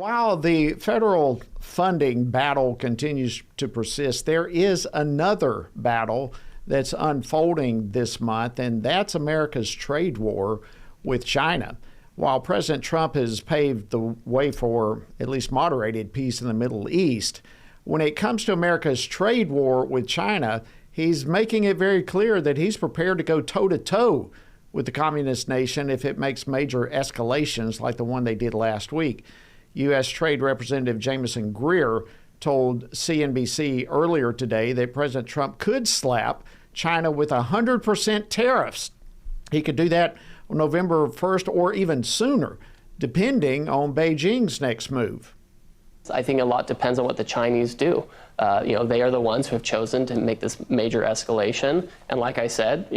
While the federal funding battle continues to persist, there is another battle that's unfolding this month, and that's America's trade war with China. While President Trump has paved the way for at least moderated peace in the Middle East, when it comes to America's trade war with China, he's making it very clear that he's prepared to go toe-to-toe with the communist nation if it makes major escalations like the one they did last week. U.S. Trade Representative Jamieson Greer told CNBC earlier today that President Trump could slap China with 100% tariffs. He could do that on November 1st or even sooner, depending on Beijing's next move. I think a lot depends on what the Chinese do. They are the ones who have chosen to make this major escalation. And like I said,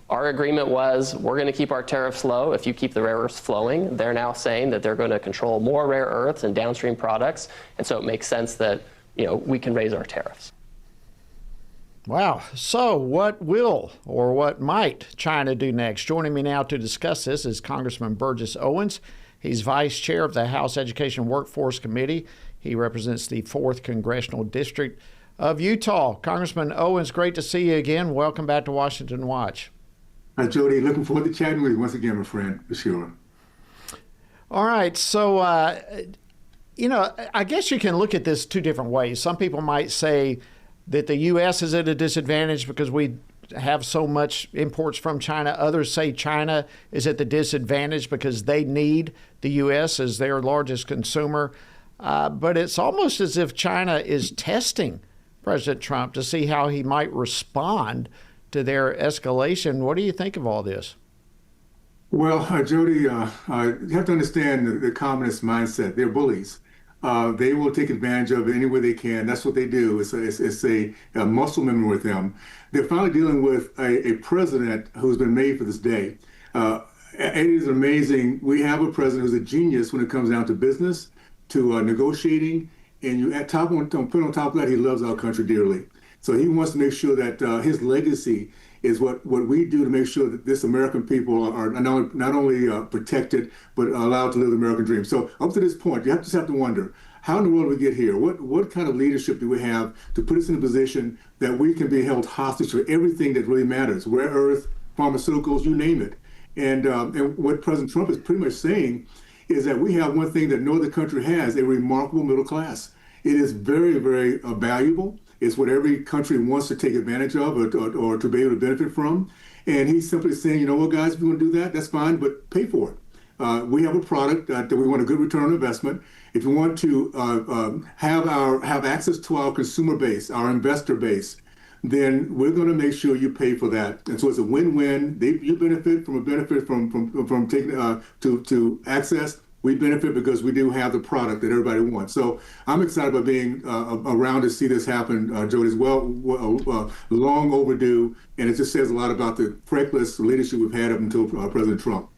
our agreement was we're going to keep our tariffs low if you keep the rare earths flowing. They're now saying that they're going to control more rare earths and downstream products. And so it makes sense that, we can raise our tariffs. Wow. So what will or what might China do next? Joining me now to discuss this is Congressman Burgess Owens. He's vice chair of the House Education Workforce Committee. He represents the 4th Congressional District of Utah. Congressman Owens, great to see you again. Welcome back to Washington Watch. Hi, Jody. Looking forward to chatting with you once again, my friend, for sure. All right. So, I guess you can look at this two different ways. Some people might say that the U.S. is at a disadvantage because we have so much imports from China. Others say China is at the disadvantage because they need the U.S. as their largest consumer. But it's almost as if China is testing President Trump to see how he might respond to their escalation. What do you think of all this? Well, Jody, you have to understand the communist mindset. They're bullies. They will take advantage of it any way they can. That's what they do. It's a muscle memory with them. They're finally dealing with a president who's been made for this day. It is amazing. We have a president who's a genius when it comes down to business, to negotiating, and you put on top of that, he loves our country dearly. So he wants to make sure that his legacy is what we do to make sure that this American people are not only protected, but allowed to live the American dream. So up to this point, you just have to wonder, how in the world did we get here? What kind of leadership do we have to put us in a position that we can be held hostage for everything that really matters, rare earth, pharmaceuticals, you name it. And what President Trump is pretty much saying is that we have one thing that no other country has, a remarkable middle class. It is very, very valuable. It's what every country wants to take advantage of or to be able to benefit from. And he's simply saying, you know what, guys, if you want to do that, that's fine, but pay for it. We have a product that we want a good return on investment. If you want to have access to our consumer base, our investor base, then we're going to make sure you pay for that. And so it's a win-win. You benefit from taking to access. We benefit because we do have the product that everybody wants. So I'm excited about being around to see this happen, Jody, as well. Long overdue, and it just says a lot about the reckless leadership we've had up until President Trump.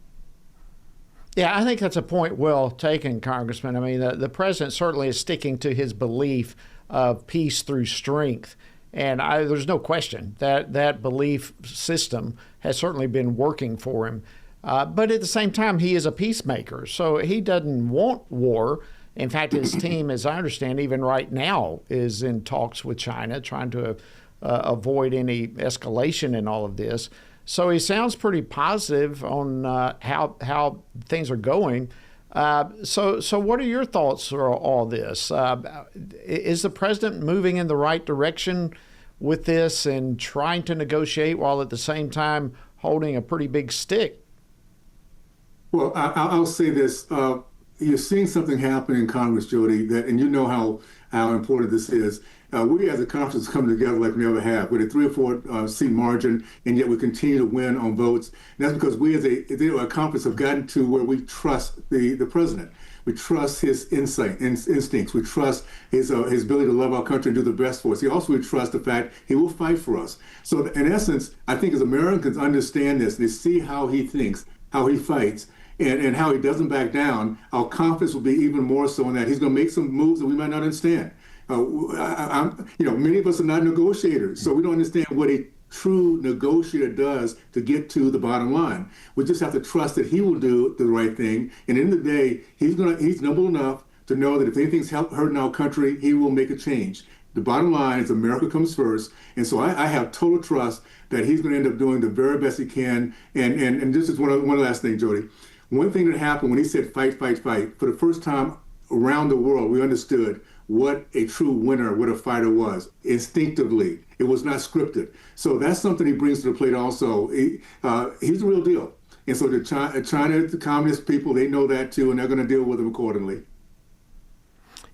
Yeah, I think that's a point well taken, Congressman. I mean, the president certainly is sticking to his belief of peace through strength. And there's no question that that belief system has certainly been working for him. But at the same time, he is a peacemaker, so he doesn't want war. In fact, his team, as I understand, even right now, is in talks with China, trying to avoid any escalation in all of this. So he sounds pretty positive on how things are going. So what are your thoughts on all this? Is the president moving in the right direction with this and trying to negotiate while at the same time holding a pretty big stick? Well, I'll say this. You're seeing something happen in Congress, Jody, and you know how important this is. We as a conference come together like we never have, with a 3 or 4 seat margin, and yet we continue to win on votes. And that's because we as a conference have gotten to where we trust the president. We trust his instincts. We trust his ability to love our country and do the best for us. We trust the fact he will fight for us. So in essence, I think as Americans understand this, they see how he thinks, how he fights, and how he doesn't back down, our confidence will be even more so in that he's going to make some moves that we might not understand. Many of us are not negotiators, so we don't understand what a true negotiator does to get to the bottom line. We just have to trust that he will do the right thing. And at the end of the day, he's noble enough to know that if anything's hurting our country, he will make a change. The bottom line is America comes first. And so I have total trust that he's going to end up doing the very best he can. And this is one last thing, Jody. One thing that happened when he said fight, fight, fight, for the first time around the world, we understood what a true winner, what a fighter was, instinctively. It was not scripted. So that's something he brings to the plate also. He's the real deal. And so China, the communist people, they know that too, and they're going to deal with him accordingly.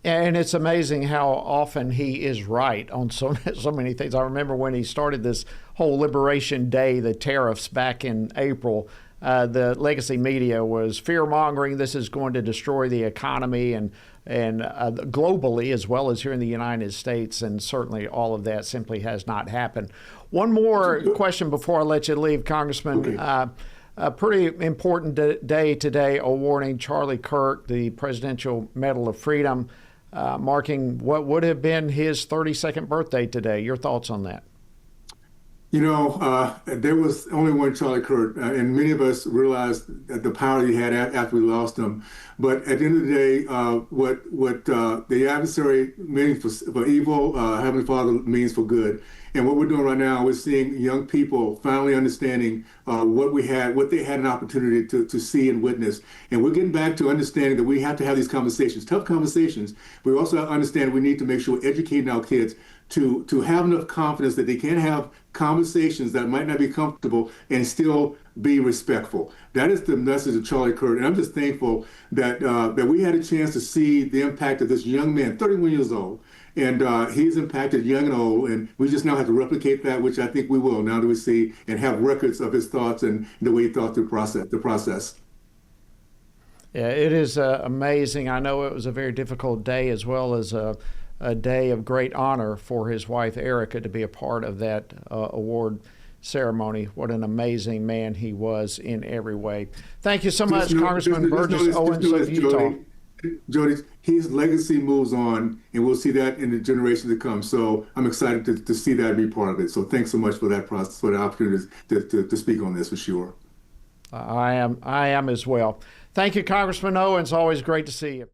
And it's amazing how often he is right on so many things. I remember when he started this whole Liberation Day, the tariffs back in April, the legacy media was fear-mongering. This is going to destroy the economy and globally as well as here in the United States, and certainly all of that simply has not happened. One more question before I let you leave, Congressman. Okay. A pretty important day today, awarding Charlie Kirk the Presidential Medal of Freedom, marking what would have been his 32nd birthday today. Your thoughts on that? You know, there was only one Charlie Kirk, and many of us realized that the power he had after we lost him. But at the end of the day, what the adversary means for evil, Heavenly Father means for good. And what we're doing right now, we're seeing young people finally understanding what they had an opportunity to see and witness. And we're getting back to understanding that we have to have these conversations, tough conversations. We also understand we need to make sure we're educating our kids to have enough confidence that they can have conversations that might not be comfortable and still be respectful. That is the message of Charlie Kirk. And I'm just thankful that we had a chance to see the impact of this young man, 31 years old. And he's impacted young and old, and we just now have to replicate that, which I think we will now that we see and have records of his thoughts and the way he thought through the process. Yeah, it is amazing. I know it was a very difficult day, as well as a day of great honor for his wife, Erica, to be a part of that award ceremony. What an amazing man he was in every way. Thank you so much, Congressman Burgess Owens of Utah. Jody, his legacy moves on, and we'll see that in the generations to come. So I'm excited to see that and be part of it. So thanks so much for that process, for the opportunity to speak on this, for sure. I am as well. Thank you, Congressman Owens. Always great to see you.